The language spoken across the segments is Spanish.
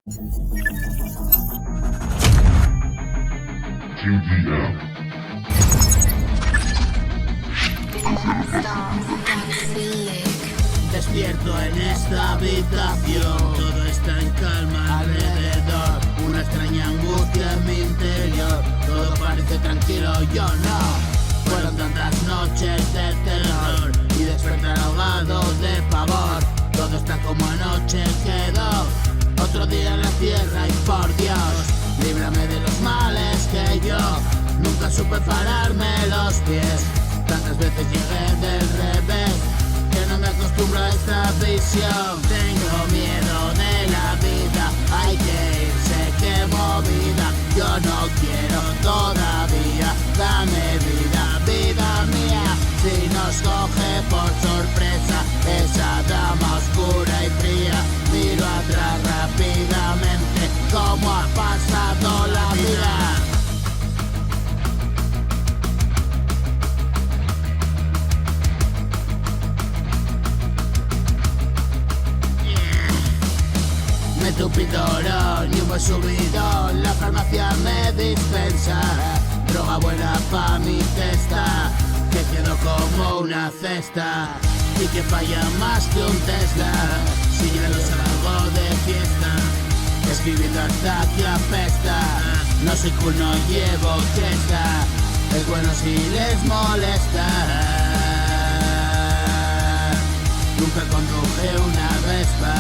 QDM. Despierto en esta habitación, todo está en calma alrededor. Una extraña angustia en mi interior, todo parece tranquilo, yo no. Fueron tantas noches de terror y despertar ahogado de pavor. Todo está como anoche quedó, otro día en la tierra y por Dios, líbrame de los males que yo nunca supe pararme los pies. Tantas veces llegué del revés que no me acostumbro a esta visión. Tengo miedo de la vida, hay que irse, qué movida. Yo no quiero todavía, dame vida, vida mía. Si nos coge por sorpresa esa dama oscura y fría, miro atrás rápidamente cómo ha pasado la vida. Me tupidorón y un buen subidón, la farmacia me dispensa droga buena pa' mi testa, que quedo como una cesta y que falla más que un Tesla. Si ya lo salgo de fiesta, escribiendo hasta que apesta. No soy cool, no llevo cresta, es bueno si les molesta. Nunca conduje una Vespa.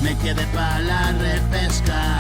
Me quedé pa' la repesca,